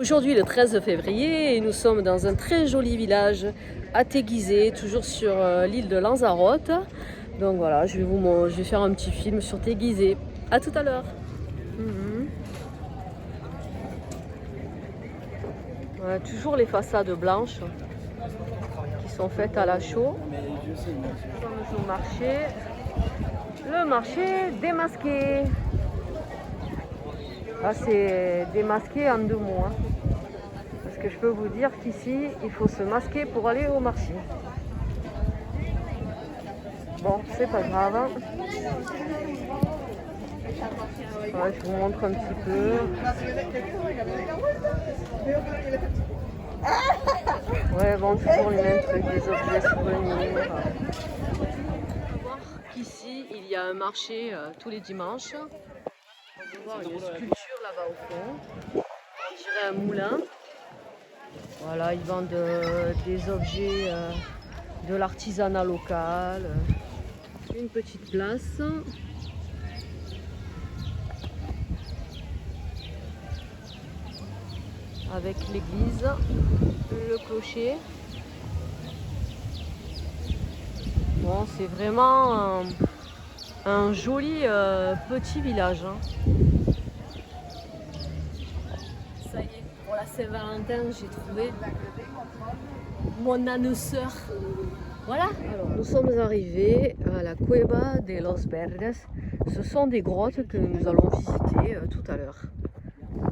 Aujourd'hui le 13 février et nous sommes dans un très joli village à Téguizé, toujours sur l'île de Lanzarote. Donc voilà, je vais faire un petit film sur Téguizé. A tout à l'heure. Voilà, toujours les façades blanches qui sont faites à la chaux. Comme au marché, le marché démasqué. Là c'est démasqué en 2 mots. Parce que je peux vous dire qu'ici, il faut se masquer pour aller au marché. Bon, c'est pas grave. Ouais, je vous montre un petit peu. Ouais, bon, toujours les mêmes trucs, des objets souvenirs. Ici, il y a un marché tous les dimanches. On peut voir une sculpture là-bas au fond. On dirait un moulin. Voilà, ils vendent des objets de l'artisanat local. Une petite place. Avec l'église, le clocher. Bon, c'est vraiment un joli petit village. Ça y est, pour la Saint-Valentin, j'ai trouvé mon âne sœur. Voilà. Alors, nous sommes arrivés à la Cueva de los Verdes. Ce sont des grottes que nous allons visiter tout à l'heure.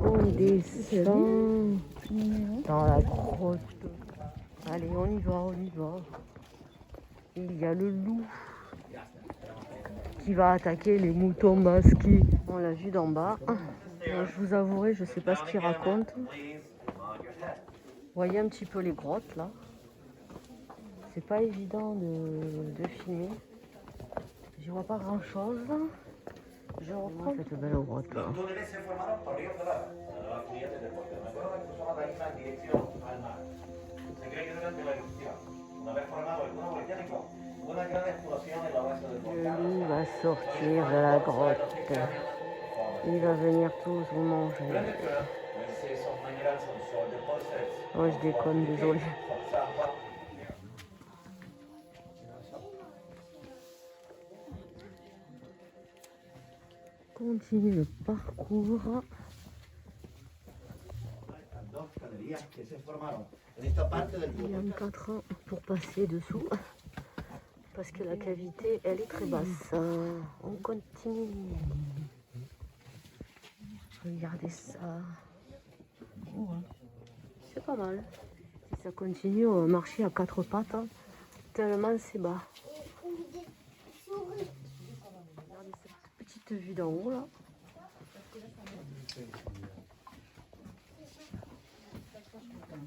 On descend dans la grotte. Allez, on y va, on y va. Il y a le loup qui va attaquer les moutons masqués. On l'a vu d'en bas. Je vous avouerai, je ne sais pas ce qu'il raconte. Vous voyez un petit peu les grottes là. C'est pas évident de filmer. Je vois pas grand chose. Je reprends cette belle grotte. Le loup va sortir de la grotte. Il va venir tous vous manger. Oh, je déconne, désolé. Continue le parcours. Il y a un 4 ans pour passer dessous. Parce que la cavité, elle est très basse. On continue. Regardez ça. C'est pas mal. Si ça continue, on va marcher à 4 pattes. Tellement c'est bas. Regardez cette petite vue d'en haut là.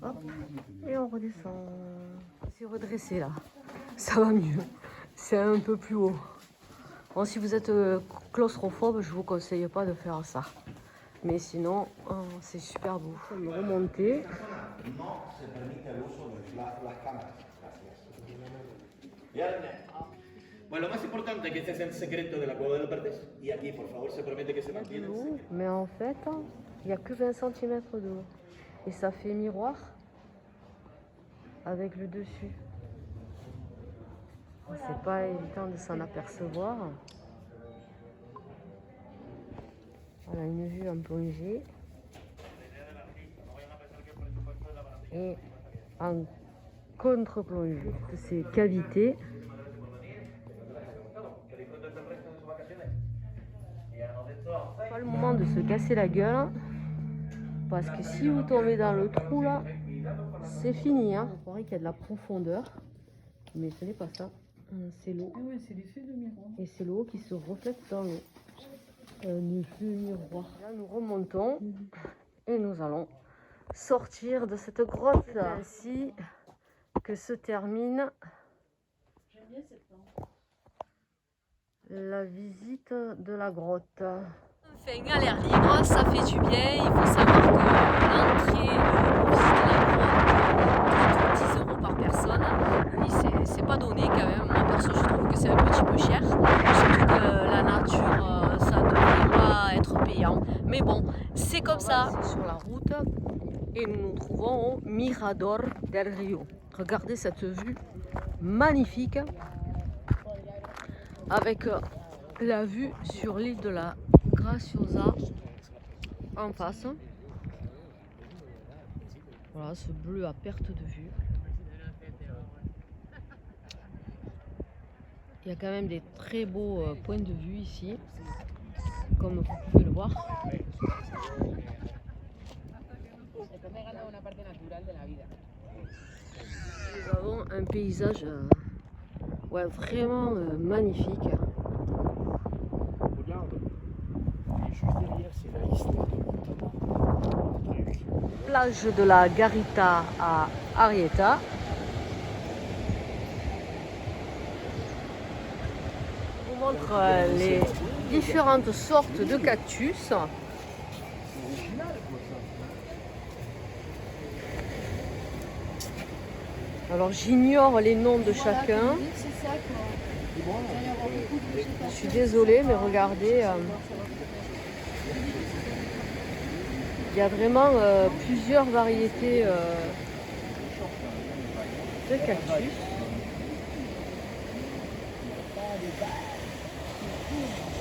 Hop, et on redescend. C'est redressé là. Ça va mieux. C'est un peu plus haut. Bon, si vous êtes claustrophobe, je vous conseille pas de faire ça. Mais sinon, c'est super beau. On va remonter. Bueno, lo más importante es que este es el secreto de la Cueva de los Verdes y aquí, por favor, se promete que se mantiene el secreto. Mais en fait, il n'y a que 20 cm d'eau. Et ça fait miroir avec le dessus. C'est pas évident de s'en apercevoir. Voilà une vue en plongée. Et en contre-plongée. Ces cavités. Pas le moment de se casser la gueule. Parce que si vous tombez dans le trou là, c'est fini. On croirait qu'il y a de la profondeur. Mais ce n'est pas ça. C'est l'eau. Ah ouais, c'est l'effet de miroir. Et c'est l'eau qui se reflète dans l'eau. Un effet miroir. Là, nous remontons et nous allons sortir de cette grotte. C'est ainsi que se termine la visite de la grotte. Enfin, à l'air libre, ça fait du bien. Il faut savoir que l'entrée pour visiter la grotte coûte 10 € par personne. Oui, c'est pas donné quand même. Moi perso, je trouve que c'est un petit peu cher. Surtout que la nature, ça devrait pas être payant. Mais bon, c'est comme ça. C'est sur la route. et nous nous trouvons au Mirador del Rio. Regardez cette vue magnifique avec la vue sur l'île de la Graciosa en face. Voilà, ce bleu à perte de vue. Il y a quand même des très beaux points de vue ici, comme vous pouvez le voir. Nous avons un paysage ouais, vraiment magnifique. Regarde, juste derrière, c'est la histoire de Plage de la Garita à Arrieta. Je vous montre les différentes sortes de cactus. Alors j'ignore les noms de chacun. Je suis désolée, mais regardez. Il y a vraiment plusieurs variétés de cactus.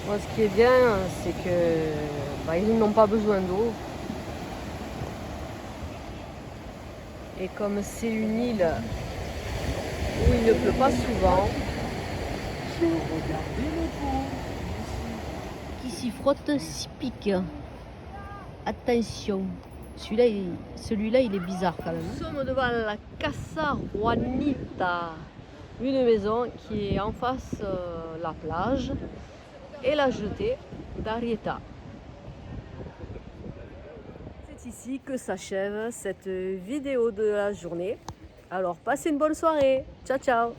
Moi, ce qui est bien, c'est que ils n'ont pas besoin d'eau. Et comme c'est une île où il ne pleut pas souvent, qui s'y frotte s'y pique. Attention, celui-là il est bizarre quand même. Nous sommes devant la Casa Juanita, une maison qui est en face la plage et la jetée d'Arrieta. C'est ici que s'achève cette vidéo de la journée. Alors passez une bonne soirée. Ciao ciao.